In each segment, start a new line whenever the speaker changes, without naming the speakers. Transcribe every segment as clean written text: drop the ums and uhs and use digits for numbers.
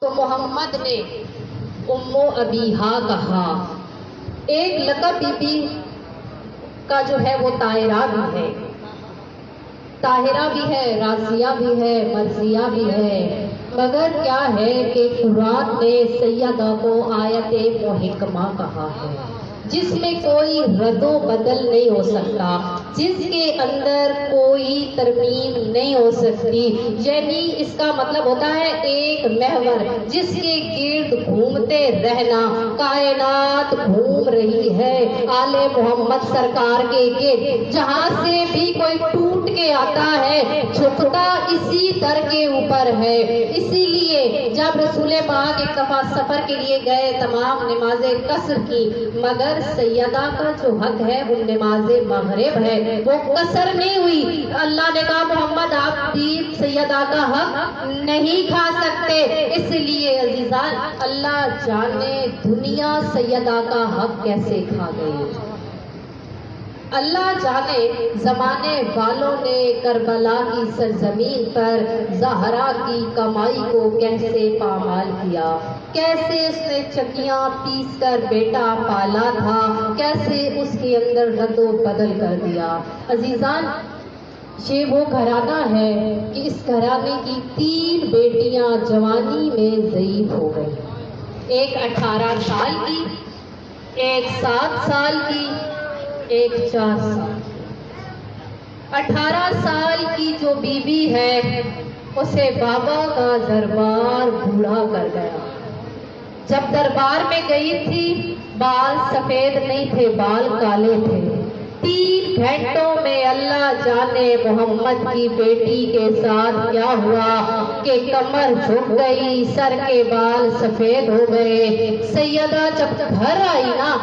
تو محمد نے امو ابیہا کہا۔ ایک لقب بی بی کا جو ہے وہ طاہرہ بھی ہے، طاہرہ بھی ہے، رازیہ بھی ہے، مرضیہ بھی ہے، مگر کیا ہے کہ قرآن نے سیدہ کو آیت محکمہ کہا ہے جس میں کوئی رد و بدل نہیں ہو سکتا، جس کے اندر کوئی ترمیم نہیں ہو سکتی، یعنی اس کا مطلب ہوتا ہے ایک محور جس کے گرد گھومتے رہنا، کائنات گھوم رہی ہے آل محمد سرکار کے گرد، جہاں سے بھی کوئی ٹوٹ کے آتا ہے جھکتا اسی در کے اوپر ہے۔ اسی لیے جب رسول پاک ایک دفعہ سفر کے لیے گئے، تمام نمازیں قصر کی، مگر سیدہ کا جو حق ہے وہ نماز مغرب ہے، وہ قصر نہیں ہوئی۔ اللہ نے کہا محمد آپ بھی سیدہ کا حق نہیں کھا سکتے، اس لیے عزیزان اللہ جانے دنیا سیدہ کا حق کیسے کھا گئی، اللہ جانے زمانے والوں نے کربلا کی سرزمین پر زہرا کی کمائی کو کیسے پامال کیا، کیسے اس نے چکیاں پیس کر بیٹا پالا تھا، کیسے اس کے اندر رد و بدل کر دیا۔ عزیزان یہ وہ گھرانہ ہے کہ اس گھرانے کی 3 بیٹیاں جوانی میں ضعیف ہو گئی، ایک 18 سال کی، ایک 7 سال کی، ایک 4 سال۔ 18 سال کی جو بی بی ہے اسے بابا کا دربار بوڑھا کر گیا۔ جب دربار میں گئی تھی بال سفید نہیں تھے، بال کالے تھے۔ 3 گھنٹوں میں اللہ جانے محمد کی بیٹی کے ساتھ کیا ہوا کہ کمر جھک گئی، سر کے بال سفید ہو گئے۔ سیدہ جب گھر آئی نا،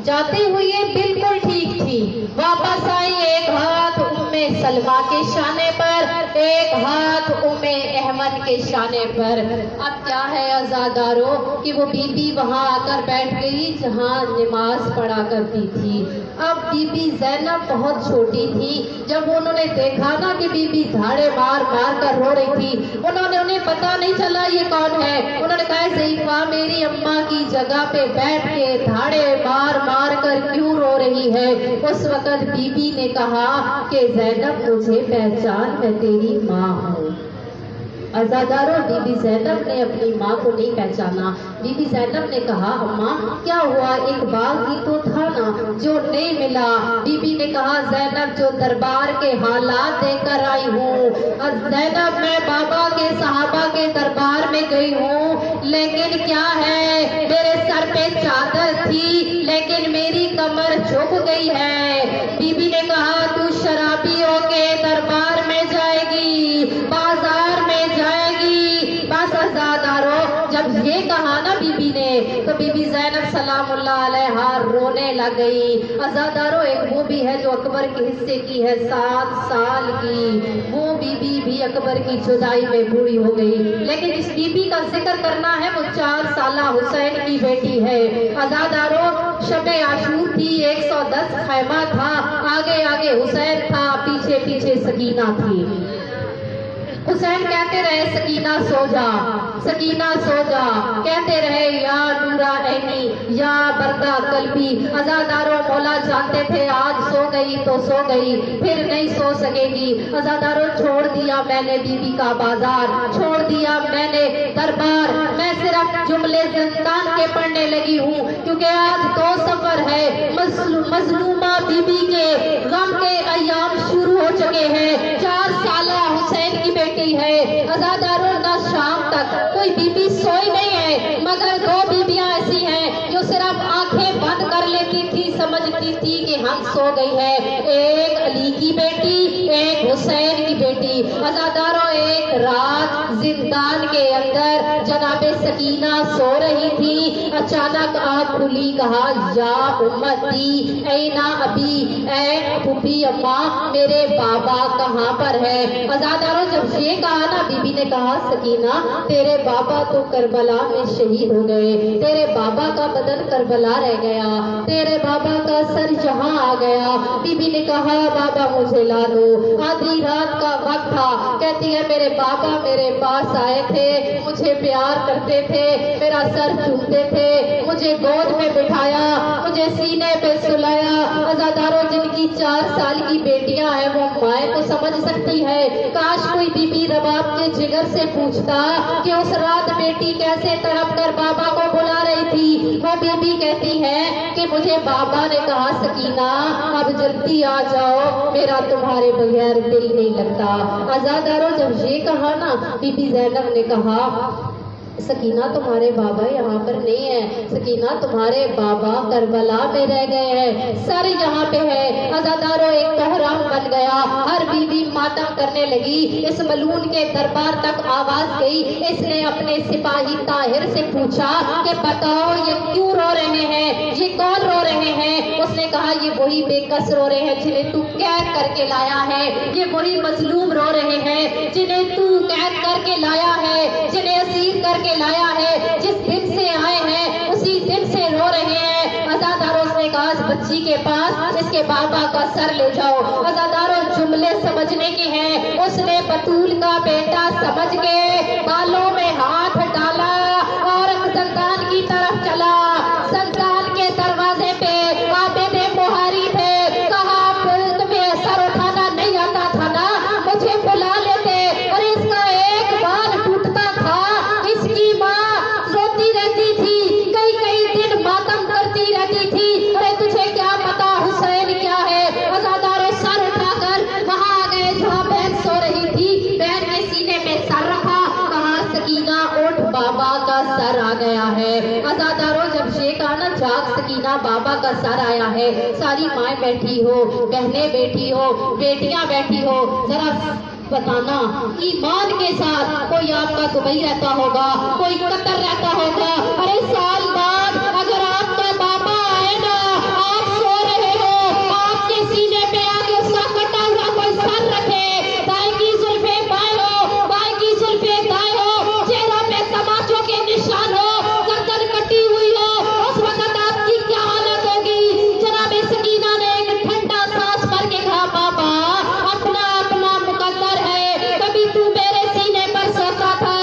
جاتے ہوئے بالکل ٹھیک تھی، واپس آئی، ایک ہاتھ سلمہ کے شانے پر، ایک ہاتھ احمد کے شانے پر۔ اب کیا ہے عزادارو کہ وہ بی بی وہاں آ کر بیٹھ گئی جہاں نماز پڑھا کرتی تھی۔ اب بی بی زینب بہت چھوٹی تھی، جب انہوں نے دیکھا نا کہ بی بی دھاڑے مار مار کر رو رہی تھی، انہیں پتا نہیں چلا یہ کون ہے۔ انہوں نے کہا ضعیفہ میری اماں کی جگہ پہ بیٹھ کے دھاڑے مار مار کر کیوں رو رہی ہے؟ اس وقت بی بی نے کہا کہ زینب مجھے پہچان، میں تیری ماں ہوں۔ عزادارو بی بی زینب نے اپنی ماں کو نہیں پہچانا۔ بی بی زینب نے کہا اماں کیا ہوا، ایک باغ ہی تو تھا نا جو نہیں ملا۔ بی بی نے کہا زینب جو دربار کے حالات دیکھ کر آئی ہوں، زینب میں بابا کے صحابہ کے دربار میں گئی ہوں، لیکن کیا ہے میرے سر پہ چادر تھی لیکن میری کمر جھک گئی ہے۔ بی بی نے کہا تو شرابیوں کے دربار میں جائے گی، بازار میں جائے گی۔ بس عزادارو جب یہ کہا نا بی بی نے تو بی بی زینب سلام اللہ علیہا رونے لگ گئی۔ عزادارو ایک وہ بھی ہے جو اکبر کے حصے کی ہے 7 سال کی، وہ بی بی بھی اکبر کی جدائی میں بوڑھی ہو گئی، لیکن اس بی بی کا ذکر کرنا ہے وہ 4 سالہ حسین کی بیٹی ہے۔ عزادارو شب عاشور تھی، 110 خیمہ تھا، آگے آگے حسین تھا، پیچھے پیچھے سکینہ تھی۔ حسین کہتے رہے سکینہ سو جا، سکینہ سو جا، کہتے رہے یا نورا عینی، یا بردہ قلبی۔ عزادارو مولا جانتے تھے آج سو گئی تو سو گئی، پھر نہیں سو سکے گی۔ عزادارو چھوڑ دیا میں نے بی بی کا بازار، چھوڑ دیا میں نے دربار، میں صرف جملے زندان کے پڑھنے لگی ہوں، کیونکہ آج 2 سفر ہے، مظلومہ بی بی کے غم کے ایام شروع ہو چکے ہیں۔ 4 سالہ حسین کی بیٹی ہے۔ عزادارو نہ شام تک کوئی بی بی سوئی نہیں ہے، مگر 2 بیبیاں ایسی ہیں جو صرف آنکھیں بند کر لیتی تھی، سمجھتی تھی کہ ہم سو گئی ہے۔ ایک علی کی بیٹی، ایک حسین کی بیٹی۔ عزادارو ایک رات زندان کے اندر جناب سکینہ سو رہی تھی، اچانک آنکھ کھلی، کہا یا امتی اینا ابی، اے پھوپھی اماں میرے بابا کہاں پر ہے؟ عزادارو جب یہ کہا نا بی بی نے کہا سکینہ تیرے بابا تو کربلا میں شہید ہو گئے، تیرے بابا کا بدن کربلا رہ گیا، تیرے بابا کا سر یہاں آ گیا۔ بی بی نے کہا بابا मुझे ला दो। आधी रात का वक्त था, कहती है मेरे बाबा मेरे पास आए थे, मुझे प्यार करते थे, मेरा सर चूमते थे, मुझे गोद में बिठाया, मुझे सीने पे सुलाया। अज़ादारों, जिनकी 4 साल की बेटियां हैं वो माए को समझ सकती है। काश कोई बीबी रबाब के जिगर से पूछता कि उस रात बेटी कैसे तड़प कर बाबा को बुला रही थी। वो बीबी कहती है कि मुझे बाबा ने कहा सकीना अब जल्दी आ जाओ, मेरा तुम्हारे बगैर दिल नहीं लगता। अज़ादारों, जब ये कहा ना, बीबी ज़ैनब ने कहा सकीना तुम्हारे बाबा यहाँ पर नहीं है, सकीना तुम्हारे बाबा करबला में रह गए हैं, सर यहाँ पे है। अज़ादारों, एक कोहराम बन गया, हर बीबी मातम करने लगी। इस मलून के दरबार तक आवाज गई। इसने अपने सिपाही ताहिर से पूछा कि बताओ ये क्यों रो रहे हैं, ये कौन रो रहे हैं? उसने कहा ये वही बेकस रो रहे हैं जिन्हें तू कैद करके लाया है, ये वही मजलूम रो रहे हैं जिन्हें तू कैद करके लाया है, जिन्हें असीर करके लाया है, जिस दिन से आए हैं उसी दिन से रो रहे हैं। अज़ादारों, उसने कहा इस बच्ची के पास इसके बाबा का सर ले जाओ। अज़ादारों, जुमले समझने के हैं। उसने बतूल का बेटा समझ के बालों में हाथ डाला और संतान की तरफ चला। संतान के दरवाजे पे आबिदे मुहारी थे। कहा तुम्हें सर उठाना नहीं आता था ना, मुझे बुला लेते। और इसका एक बाल टूटता था, इसकी माँ रोती रहती थी, कई कई दिन मातम करती रहती थी। अरे तुझे क्या पता हुसैन क्या है? अज़ादारों, सर उठाकर वहां आ गए जहाँ बहन सो रही थी। बहन के सीने में सर रखा, कहा सकीना उठ, बाबा का सर आ गया है। अज़ादारों, जब ये कहा ना जाग सकीना बाबा का सर आया है, सारी माएँ बैठी हो, बहनें बैठी हो, बेटियां बैठी हो, जरा बताना ईमान के साथ कोई आपका दुबई रहता होगा, कोई कतर रहता होगा। अरे साल बाद अगर आपका बाबा आए ना, आप सो रहे हो, आपके सीने पे आके उसका कटा हुआ कोई सर रखे, दाएं की जुल्फे बाएं हो, बाएं की जुल्फे दाएं हो, चेहरों पे तमाचों के निशान हो, गर्दन कटी हुई हो, उस वक्त आपकी क्या हालत होगी? जनाब सकीना ने एक ठंडा सांस भर के कहा बाबा अपना अपना मुकद्दर है, कभी तू मेरे सीने पर सोता था,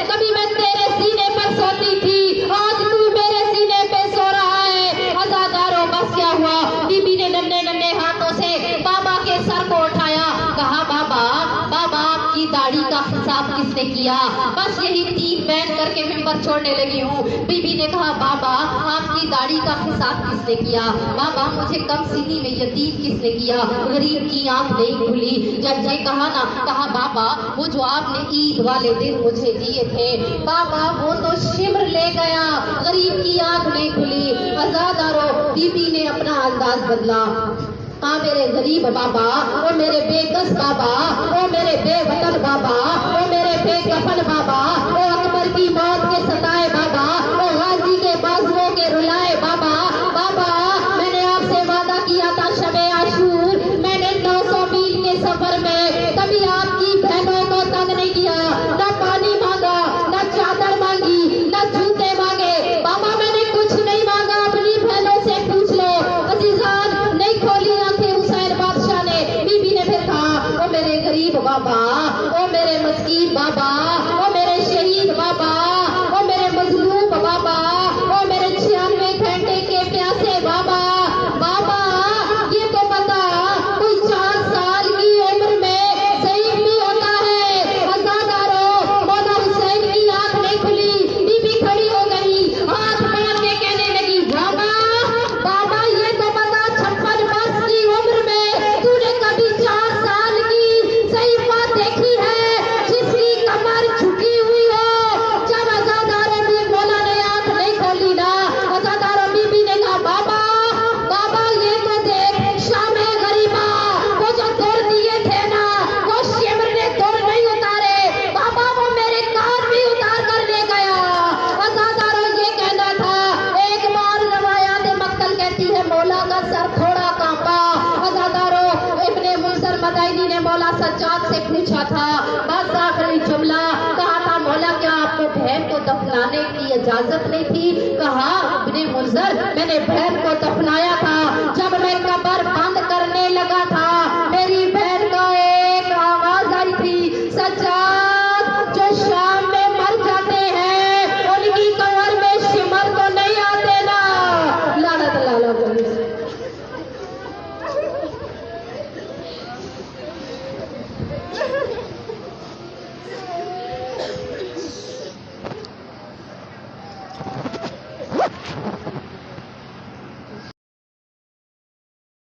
कभी मैं तेरे सीने पर सोती थी, आज तू मेरे सीने पे सो रहा है। अज़ादारों, बस क्या हुआ? बीबी ने नन्हे नन्हे हाथों से बाबा के सर को उठाया, कहा बाबा बाबा आपकी दाढ़ी का हिसाब किसने किया? बस यही 3 बैन करके मिंबर छोड़ने लगी हूँ। बीबी ने कहा बाबा आपकी दाढ़ी का हिसाब किसने किया? बाबा मुझे कम सीनी में यतीम किसने किया? गरीब की आंख नहीं खुली। जब ये कहा ना, कहा बाबा वो जो आपने ईद वाले दिन मुझे दिए थे बाबा वो तो शिमर ले गया, गरीब की आंख नहीं खुली। अज़ादारों, बीबी ने अपना अंदाज बदला। हाँ मेरे गरीब बाबा, ओ मेरे बेकस बाबा, ओ मेरे बेवतन बाबा, ओ मेरे बेकफन बाबा, ओ अकबर की मौत के सताए बाबा, ओ गाजी के बाजुओं के रुलाए बाबा। बाबा मैंने आपसे वादा किया था शबे आशूर, मैंने 900 मील के सफर में कभी आपकी बहनों को तंग नहीं किया, न पानी मांगा, न चादर मांगी, न जूते मांगे। बाबा मैंने कुछ नहीं मांगा, अपनी बहनों से पूछ लो। अजीजान नहीं खोली आंखें हुसैन बादशाह ने। बीबी ने फिर कहा ओ मेरे गरीब बाबा, ओ मेरे मस्कीन बाबा, ओ मेरे शहीद बाबा, ओ मेरे मजलूम बाबा, ओ मेरे 96 घंटे के प्यासे बाबा। बाबा ये तो बता कोई 4 साल की उम्र में ज़ईफ़ भी होता है। अज़ादारों, मौला हुसैन की आंख नहीं खुली। बीबी खड़ी हो गई, हाथ मार के कहने लगी बाबा बाबा ये तो बता 56 वर्ष की उम्र में तूने कभी 4 साल की ज़ईफ़ा देखी है जिसकी कमर झुकी हुई हो? जब अज़ादारों भी मौला ने आंख नहीं खोली ना, अज़ादारों बीबी ने कहा बाबा बाबा ये तो देख शामे गरीबा, वो जो दौड़ दिए थे ना वो शिमर ने दौड़ नहीं उतारे बाबा, वो मेरे कान भी उतार कर ले गया। अज़ादारों ये कहना था। एक बार रवायात मक्तल कहती है मौला का सर थोड़ा कांपा। अज़ादारों, इब्ने मुंज़र मदाइनी ने मौला सज्जाद से पूछा था, बस आखिरी जुमला कहा था मौला क्या आपको बहन को दफनाने की इजाजत नहीं थी? कहा इब्ने मुंज़र मैंने बहन को दफनाया था, जब मैं कब्र बंद करने लगा था